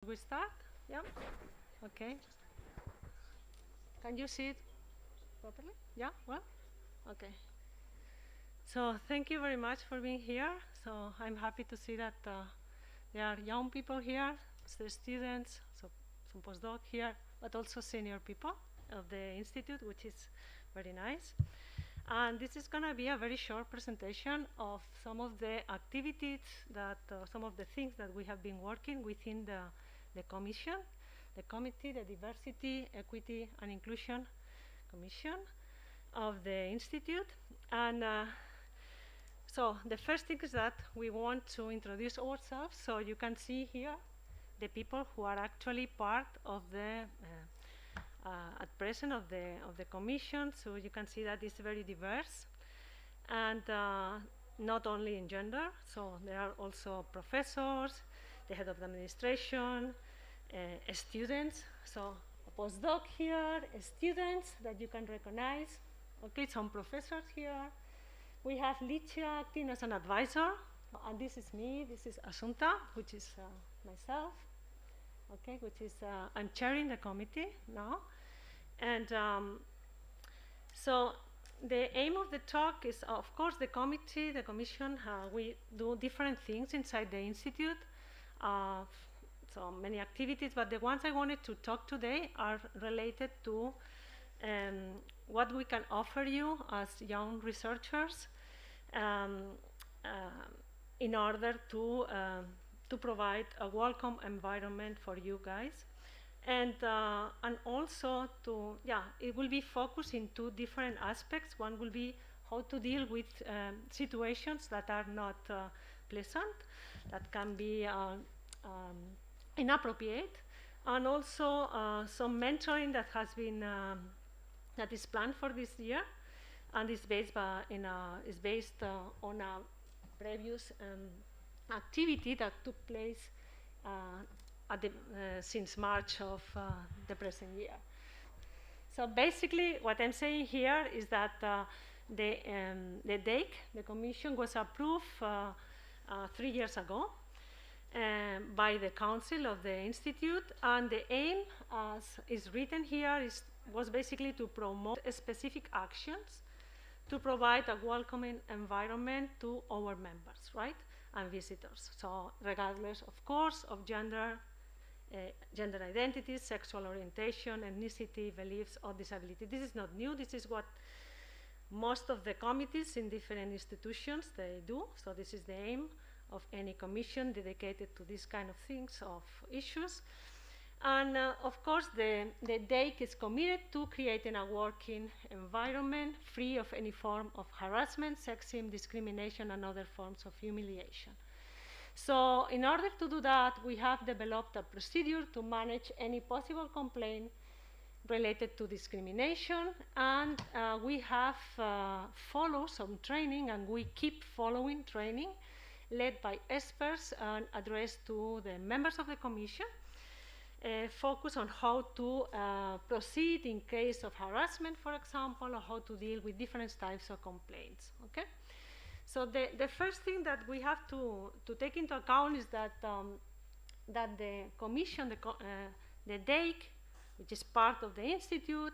we start? Yeah? Okay. Can you see it properly? Yeah? Well? Okay. So thank you very much for being here. So I'm happy to see that there are young people here, the students, so some postdoc here, but also senior people of the Institute, which is very nice. And this is going to be a very short presentation of some of the activities that, some of the things that we have been working within the commission, the committee, the Diversity, Equity, and Inclusion Commission of the Institute. And so the first thing is that we want to introduce ourselves. So you can see here the people who are actually part of the at present of the commission. So you can see that it's very diverse, and not only in gender. So there are also professors, the head of the administration, students. So a postdoc here, students that you can recognize. Okay, some professors here. We have Licia acting as an advisor, and this is me. This is Asunta, which is myself. Okay, which is I'm chairing the committee now. And so the aim of the talk is, of course, the committee, the commission, we do different things inside the Institute, so many activities, but the ones I wanted to talk today are related to what we can offer you as young researchers in order to provide a welcome environment for you guys. And also to, it will be focused in two different aspects. One will be how to deal with situations that are not pleasant, that can be inappropriate, and also some mentoring that has been, that is planned for this year, and is based, on a previous activity that took place since March of the present year. So basically, what I'm saying here is that the DEIC, the commission, was approved 3 years ago by the council of the Institute, and the aim, as is written here, was basically to promote specific actions to provide a welcoming environment to our members, right, and visitors. So regardless, of course, of gender identity, sexual orientation, ethnicity, beliefs, or disability. This is not new. This is what most of the committees in different institutions, they do. So this is the aim of any commission dedicated to these kind of things, of issues. And of course, the DEIC is committed to creating a working environment free of any form of harassment, sexism, discrimination, and other forms of humiliation. So in order to do that, we have developed a procedure to manage any possible complaint related to discrimination, and we have followed some training, and we keep following training led by experts and addressed to the members of the commission, focus on how to proceed in case of harassment, for example, or how to deal with different types of complaints, okay? So the first thing that we have to take into account is that that the commission, the DEIC, which is part of the Institute,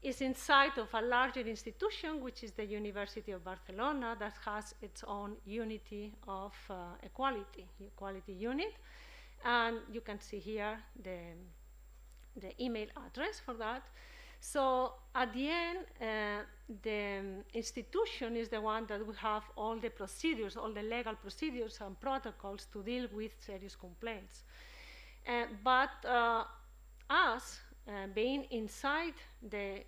is inside of a larger institution, which is the University of Barcelona, that has its own unity of equality unit. And you can see here the email address for that. So at the end, the institution is the one that will have all the procedures, all the legal procedures and protocols to deal with serious complaints. But us, being inside the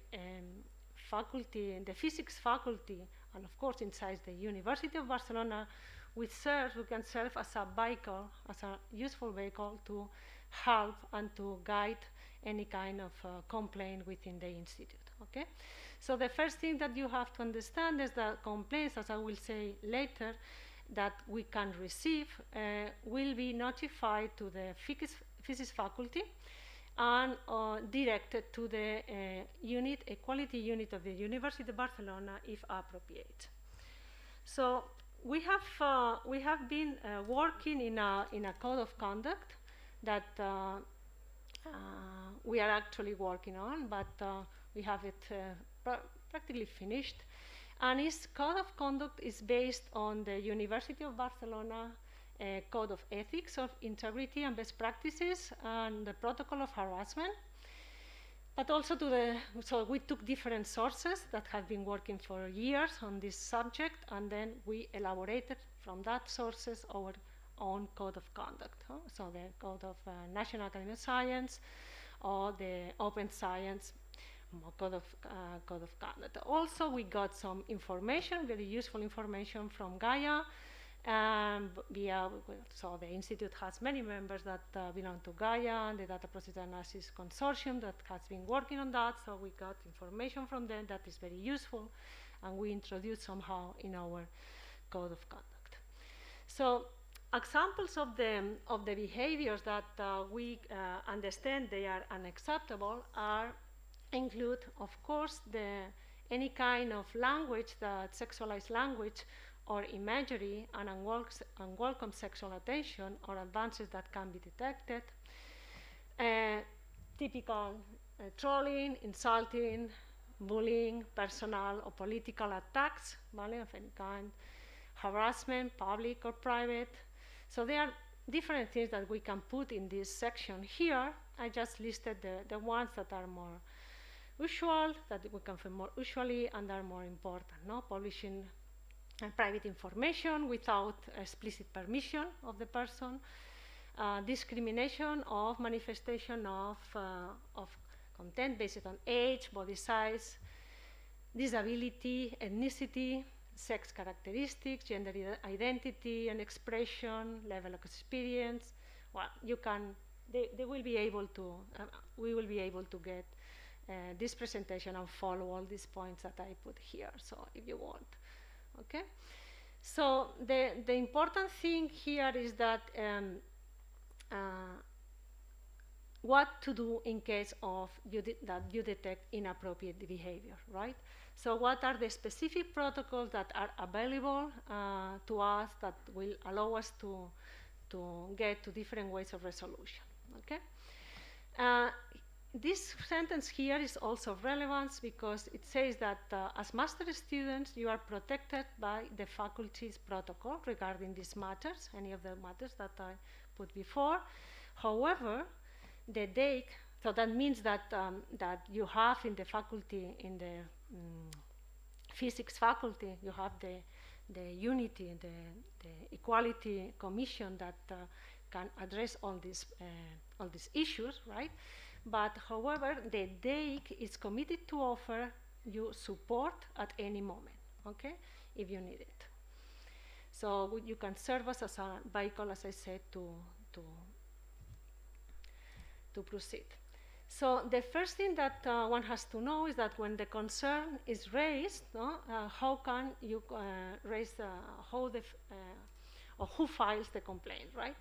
faculty, the physics faculty, and of course inside the University of Barcelona, we can serve as a vehicle, as a useful vehicle to help and to guide any kind of complaint within the Institute, okay? So the first thing that you have to understand is that complaints, as I will say later, that we can receive will be notified to the physics faculty and directed to the equality unit of the University of Barcelona if appropriate. So we have been working in a code of conduct that we are actually working on, but we have it practically finished. And its code of conduct is based on the University of Barcelona Code of Ethics of Integrity and Best Practices and the Protocol of Harassment. But also so we took different sources that have been working for years on this subject, and then we elaborated from that sources our own code of conduct. So the Code of National Academy of Science or the Open Science code of conduct. Also, we got some information, very useful information from Gaia. So the Institute has many members that belong to Gaia and the Data Process Analysis Consortium that has been working on that. So we got information from them that is very useful, and we introduced somehow in our code of conduct. So examples of the behaviors that we understand they are unacceptable include, of course, any kind of language, that sexualized language or imagery and unwelcome sexual attention or advances that can be detected. Typical trolling, insulting, bullying, personal or political attacks, of any kind, harassment, public or private. So there are different things that we can put in this section here. I just listed the ones that are more usual, that we can find more usually and are more important. Publishing private information without explicit permission of the person, discrimination of manifestation of content based on age, body size, disability, ethnicity, sex characteristics, gender identity and expression, level of experience. Well, they will be able to, we will be able to get this presentation and follow all these points that I put here, so if you want. Okay? So the important thing here is that what to do in case of that you detect inappropriate behavior, right? So what are the specific protocols that are available to us that will allow us to get to different ways of resolution, okay? This sentence here is also relevant because it says that as master students, you are protected by the faculty's protocol regarding these matters, any of the matters that I put before. However, the DEIC, so that means that that you have in the faculty, in the physics faculty, you have the unity, the equality commission that can address all these issues, right? But however, the DEIC is committed to offer you support at any moment, okay, if you need it. So you can serve us as a vehicle, as I said, to proceed. So the first thing that one has to know is that when the concern is raised, how can you raise or who files the complaint, right?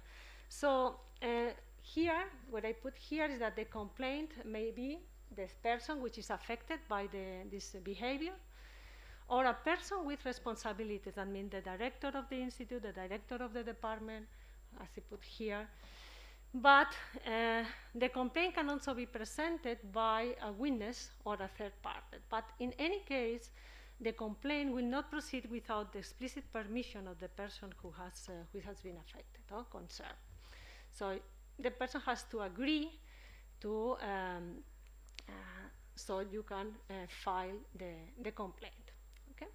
So here, what I put here is that the complaint may be the person which is affected by this behavior, or a person with responsibilities. That means the director of the institute, the director of the department, as I put here. But the complaint can also be presented by a witness or a third party. But in any case, the complaint will not proceed without the explicit permission of the person who has been affected or concerned. So the person has to agree to, so you can file the complaint. Okay?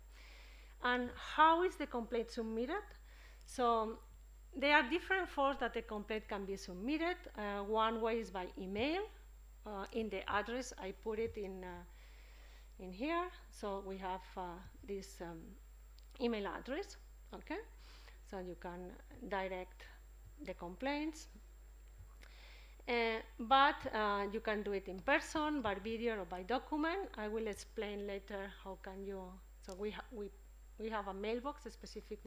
And how is the complaint submitted? So there are different forms that the complaint can be submitted. One way is by email. In the address, I put it in here. So we have this email address. Okay, so you can direct the complaints. But you can do it in person, by video, or by document. I will explain later how can you. So we have a mailbox, a specific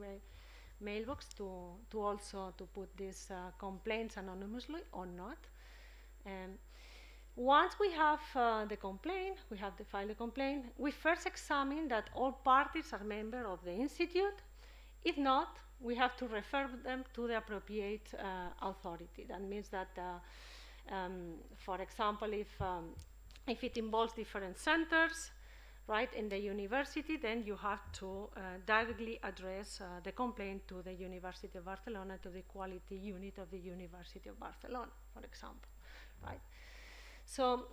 mailbox to also to put these complaints anonymously or not. Once we have the complaint, we have to file the complaint. We first examine that all parties are members of the institute. If not, we have to refer them to the appropriate authority. That means that, for example, if it involves different centers, right, in the university, then you have to directly address the complaint to the University of Barcelona, to the quality unit of the University of Barcelona, for example, right? So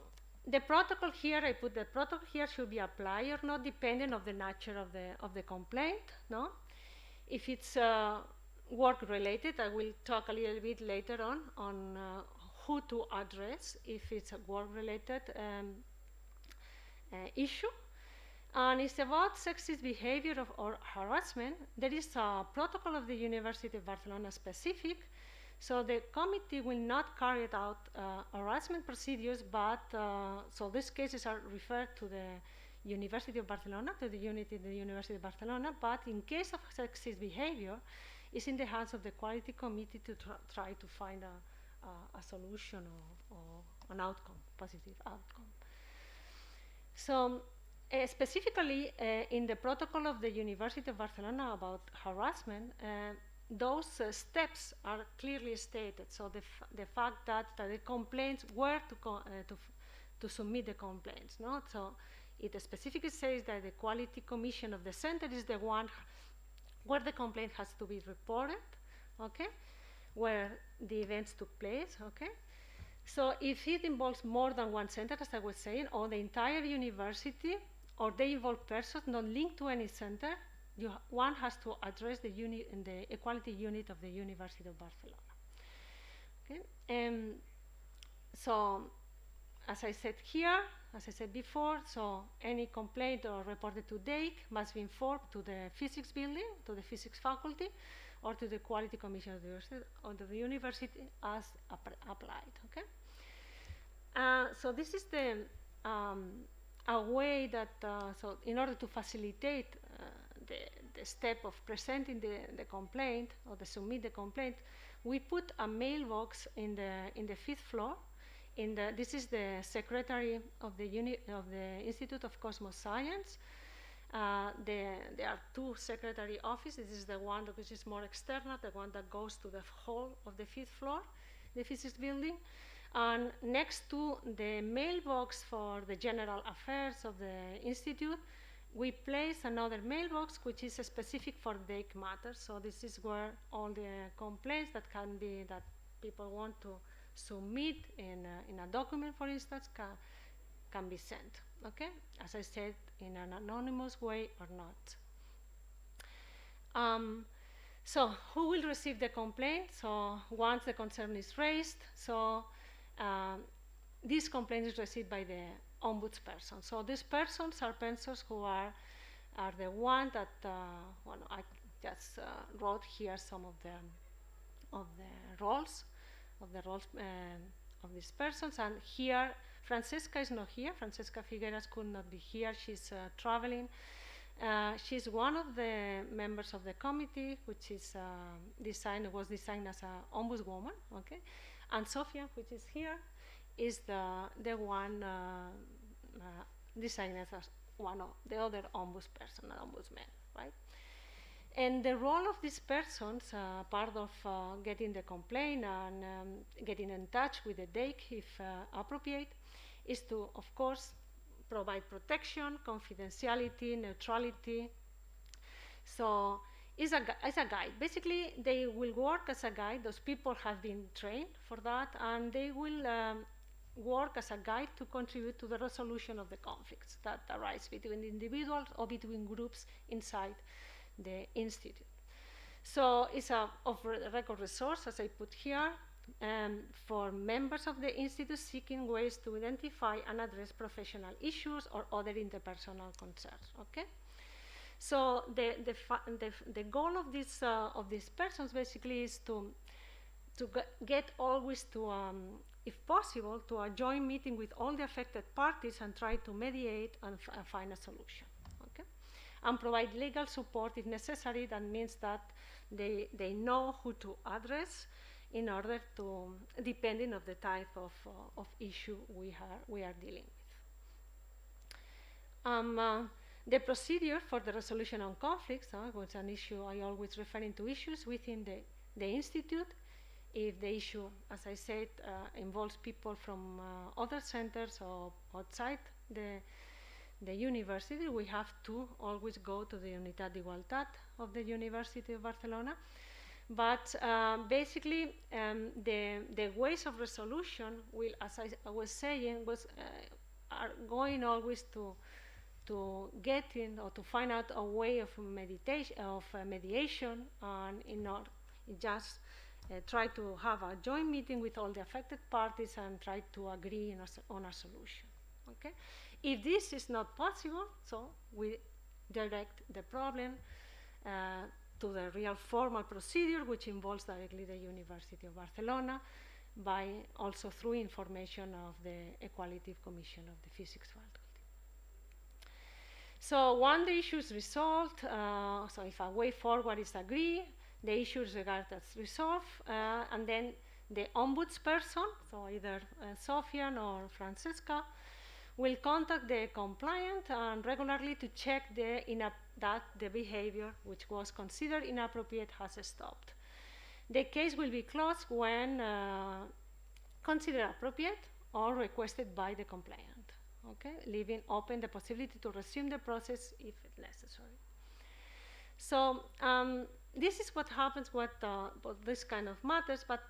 the protocol here, I put the protocol here should be applied or not, depending on the nature of the complaint, no? If it's work-related, I will talk a little bit later on who to address if it's a work-related issue. And it's about sexist behavior or harassment. There is a protocol of the University of Barcelona specific, so the committee will not carry out harassment procedures, but so these cases are referred to the University of Barcelona, to the unit in the University of Barcelona, but in case of sexist behavior, it's in the hands of the quality committee to try to find a solution or an outcome, positive outcome. So specifically in the protocol of the University of Barcelona about harassment, those steps are clearly stated. So the fact that the complaints, where to submit the complaints, no? So it specifically says that the quality commission of the center is the one where the complaint has to be reported, okay, where the events took place, okay. So if it involves more than one center, as I was saying, or the entire university, or they involve persons not linked to any center, one has to address the equality unit of the University of Barcelona. Okay? So, as I said here, as I said before, so any complaint or reported to DEIC must be informed to the physics building, to the physics faculty, or to the quality commission of the university as applied. Okay. So this is the a way that so in order to facilitate the step of presenting the complaint or the submit the complaint, we put a mailbox in the fifth floor. This is the secretary of the Institute of Cosmos Science. There are two secretary offices. This is the one which is more external, the one that goes to the hall of the fifth floor, the physics building. And next to the mailbox for the general affairs of the institute, we place another mailbox which is specific for DEIC matters. So this is where all the complaints that people want to submit in a document, for instance, can be sent. Okay, as I said, in an anonymous way or not. So who will receive the complaint? So once the concern is raised, so this complaint is received by the ombudsperson. So these persons are persons who are the ones that well, I just wrote here some of the roles of these persons. And here Francesca is not here. Francesca Figueras could not be here. She's traveling. She's one of the members of the committee, which is was designed as an ombudswoman. Okay, and Sofia, which is here, is the one designed as one of the other ombudsperson, ombudsman, right? And the role of these persons, part of getting the complaint and getting in touch with the DEIC if appropriate, is to, of course, provide protection, confidentiality, neutrality. So it's a guide. Basically, they will work as a guide. Those people have been trained for that, and they will work as a guide to contribute to the resolution of the conflicts that arise between individuals or between groups inside the institute. So it's a off-record resource, as I put here, for members of the institute seeking ways to identify and address professional issues or other interpersonal concerns. Okay, so the goal of these persons basically is to get always to, if possible, to a joint meeting with all the affected parties and try to mediate and find a solution. Okay, and provide legal support if necessary. That means that they know who to address in order to, depending on the type of issue we are dealing with. The procedure for the resolution of conflicts was an issue. I always referring to issues within the institute. If the issue, as I said, involves people from other centers or outside the university, we have to always go to the Unitat d'Igualtat of the University of Barcelona. But basically, the ways of resolution will, as I was saying, are going always to get in or to find out a way of mediation, and just try to have a joint meeting with all the affected parties and try to agree on a solution. Okay? If this is not possible, so we direct the problem to the real formal procedure, which involves directly the University of Barcelona, by also through information of the Equality Commission of the Physics Faculty. So once the issue is resolved, so if a way forward is agreed, the issue is regarded as resolved, and then the ombudsperson, so either Sofian or Francesca, will contact the compliant and regularly to check that the behavior which was considered inappropriate has stopped. The case will be closed when considered appropriate or requested by the compliant, okay, leaving open the possibility to resume the process if necessary. So this is what happens with this kind of matters, but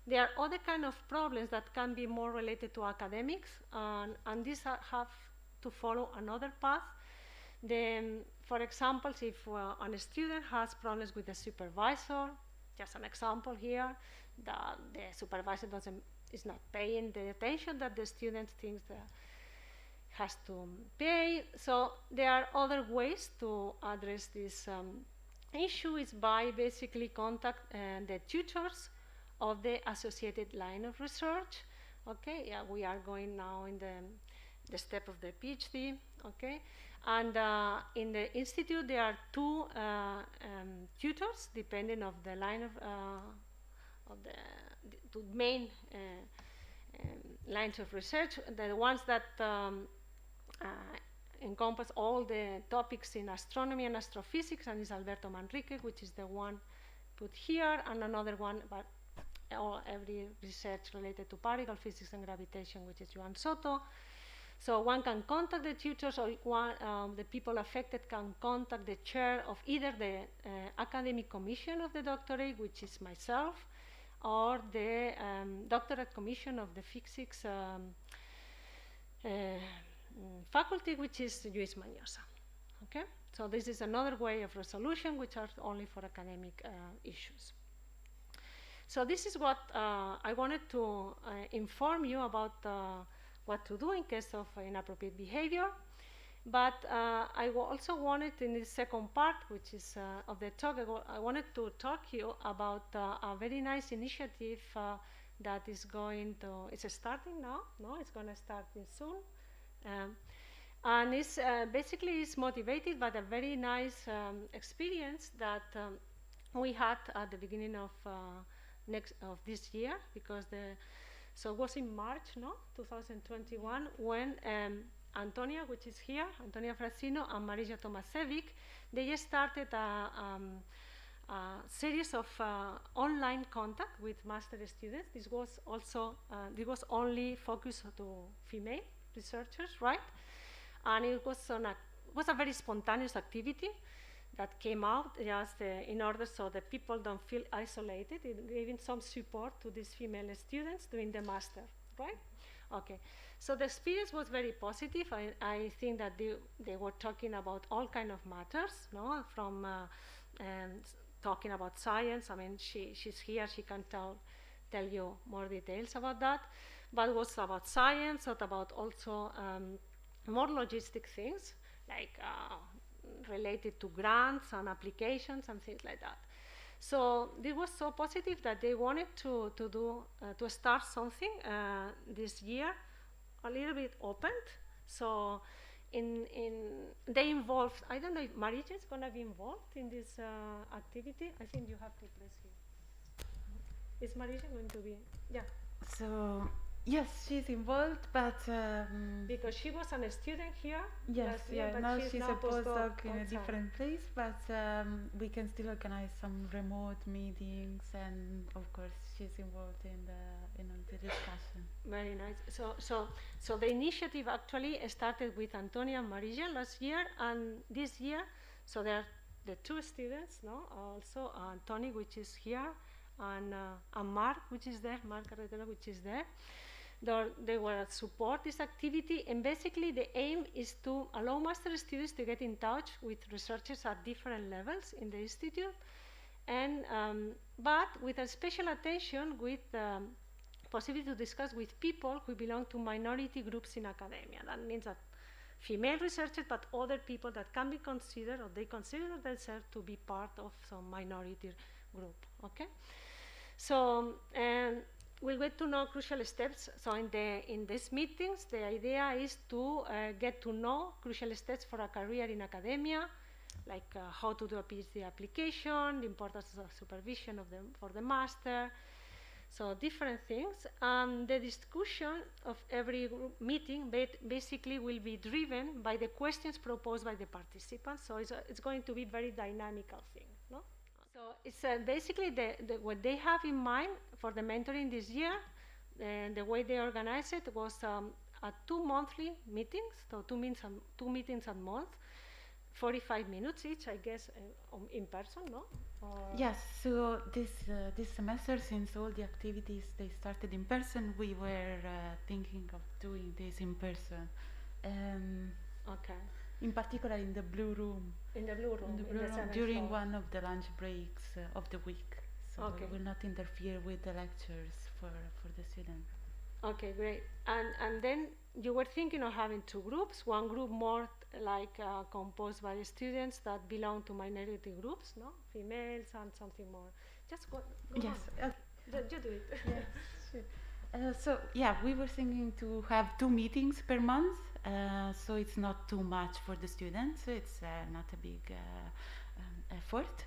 there are other kind of problems that can be more related to academics, and these have to follow another path. For example, if a student has problems with the supervisor, just an example here, that the supervisor is not paying the attention that the student thinks that has to pay. So there are other ways to address this issue is by basically contact the tutors of the associated line of research. Okay, yeah, we are going now in the step of the PhD. Okay, and in the institute there are two tutors depending of the line of the two main lines of research. The ones that encompass all the topics in astronomy and astrophysics, and is Alberto Manrique, which is the one put here, and another one, but every research related to particle physics and gravitation, which is Joan Soto. So one can contact the tutors, or the people affected can contact the chair of either the academic commission of the doctorate, which is myself, or the doctorate commission of the physics faculty, which is Luis Mañosa. Okay, so this is another way of resolution, which are only for academic issues. So this is what I wanted to inform you about what to do in case of inappropriate behavior. But I also wanted, in the second part, which is of the talk, I wanted to talk to you about a very nice initiative that is going to, it's starting now, no, it's going to start soon. And it's basically is motivated by the very nice experience that we had at the beginning of this year, because so it was in March, no, 2021, when Antonia, which is here, Antonia Frassino and Marija Tomasevic, they started a series of online contact with master students. This was also this was only focused to female researchers, right? And it was a very spontaneous activity that came out just in order so that people don't feel isolated, giving some support to these female students doing the master, right? Okay, so the experience was very positive. I think that they were talking about all kind of matters, no? From talking about science. I mean, she's here, she can tell you more details about that. But it was about science, but about also more logistic things, like related to grants and applications and things like that. So this was so positive that they wanted to start something this year, a little bit opened. So they involved, I don't know if Marija is going to be involved in this activity. I think you have to press here. Is Marija going to be? Yeah. So Yes, she's involved, but Because she was a student here yes, last year, but now she's she's now a postdoc in a outside. different place, but we can still organize some remote meetings, and of course she's involved in the discussion. Very nice. So the initiative actually started with Antonia and Marija last year, and this year, so there are the two students, no, also Tony, which is here, and Mark, which is there, Mark Carretero, which is there. They will support this activity, and basically the aim is to allow master students to get in touch with researchers at different levels in the institute, and but with a special attention with possibility to discuss with people who belong to minority groups in academia. That means that female researchers, but other people that can be considered, or they consider themselves to be part of some minority group. Okay, so we'll get to know crucial steps. So in these meetings, the idea is to get to know crucial steps for a career in academia, like how to do a PhD application, the importance of supervision for the master, so different things. And the discussion of every meeting basically will be driven by the questions proposed by the participants. So it's going to be very dynamical thing, no? So it's basically what they have in mind for the mentoring this year. The way they organize it was 2 monthly meetings, so 2 meetings a month, 45 minutes each, I guess, in person, no? Or Yes, so this semester, since all the activities they started in person, we were thinking of doing this in person. okay. In particular, in the blue room. In the blue room, In the blue room during floor. one of the lunch breaks of the week, so Okay. it will not interfere with the lectures for the students. Okay, great. And then you were thinking of having 2 groups, one group more like composed by students that belong to minority groups, no? Females, and something more. Just go Yes. on. You do it. Yes. Sure. So yeah, we were thinking to have 2 meetings per month, so it's not too much for the students. It's not a big effort,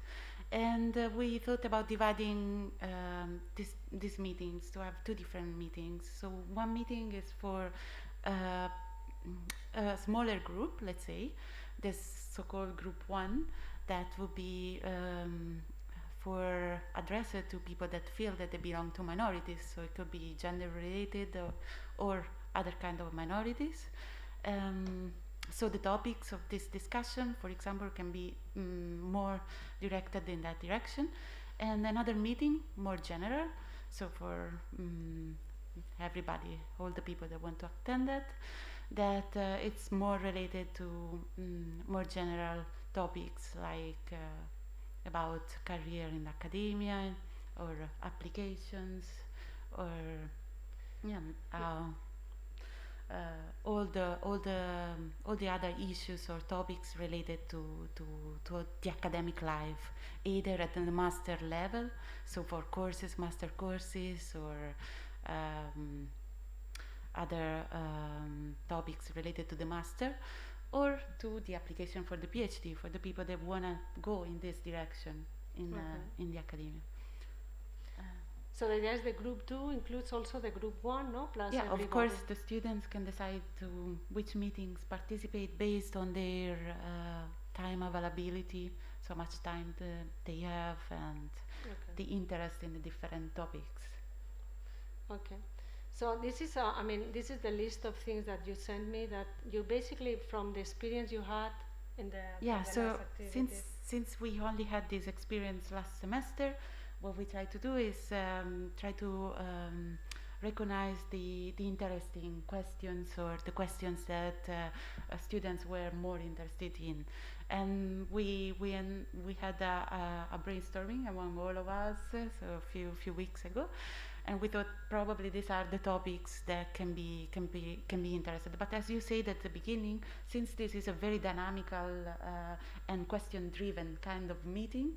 and we thought about dividing these meetings to have 2 different meetings. So one meeting is for a smaller group, let's say, this so-called group 1, that would be for addressed to people that feel that they belong to minorities. So it could be gender related or other kind of minorities. So the topics of this discussion, for example, can be more directed in that direction. And another meeting, more general, so for everybody, all the people that want to attend that it's more related to more general topics like about career in academia or applications or all the other issues or topics related to the academic life, either at the master level, so for courses, master courses, or other topics related to the master, or to the application for the PhD for the people that want to go in this direction in the academia. So the idea is the group 2 includes also the group 1, no? Plus Yeah, everybody. of course, the students can decide to which meetings participate based on their time availability, so much time they have, and the interest in the different topics. Okay. So this is, this is the list of things that you sent me that you basically, from the experience you had in the so since we only had this experience last semester, what we try to do is try to recognize the interesting questions or the questions that students were more interested in, and we had a brainstorming among all of us so a few weeks ago, and we thought probably these are the topics that can be interested. But as you said at the beginning, since this is a very dynamical and question-driven kind of meeting,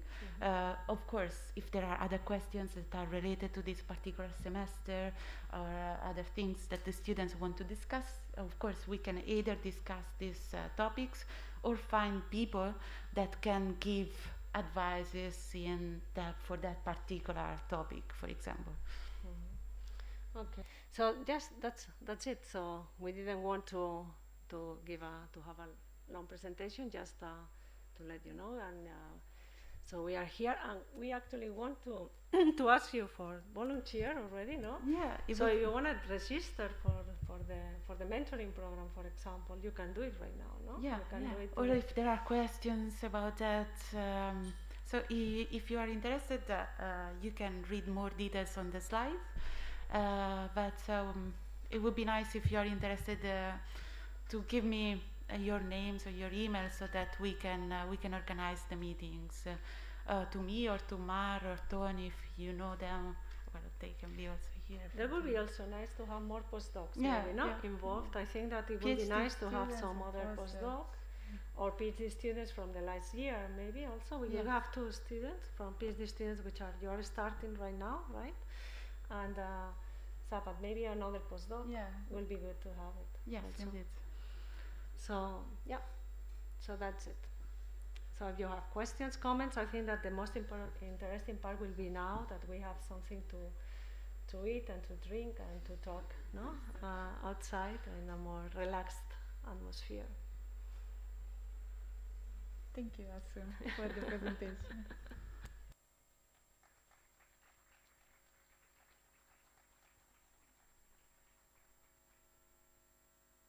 of course, if there are other questions that are related to this particular semester or other things that the students want to discuss, of course, we can either discuss these topics or find people that can give advices for that particular topic, for example. Okay. So just that's it. So we didn't want to have a long presentation, just to let you know. And so we are here, and we actually want to to ask you for volunteer already, no? Yeah. So if you want to register for the mentoring program, for example, you can do it right now, no? Yeah, You can yeah. do it Or if there are questions about that, so if you are interested, you can read more details on the slides. But it would be nice if you are interested to give me your names or your email so that we can organize the meetings to me or to Mar or Tony if you know them. Well, they can be also here. That would be also nice to have more postdocs, Yeah, maybe, no? yeah. Involved. I think that it would be PhD nice to have students some and other postdoc or PhD students from the last year, maybe also. We will have 2 students from PhD students, which are you're starting right now, right? And so, but maybe another postdoc will be good to have it. Yes, also. indeed. So yeah, so that's it. So if you have questions, comments, I think that the most interesting part will be now that we have something to eat and to drink and to talk, no? Outside in a more relaxed atmosphere. Thank you, Asu, for the presentation.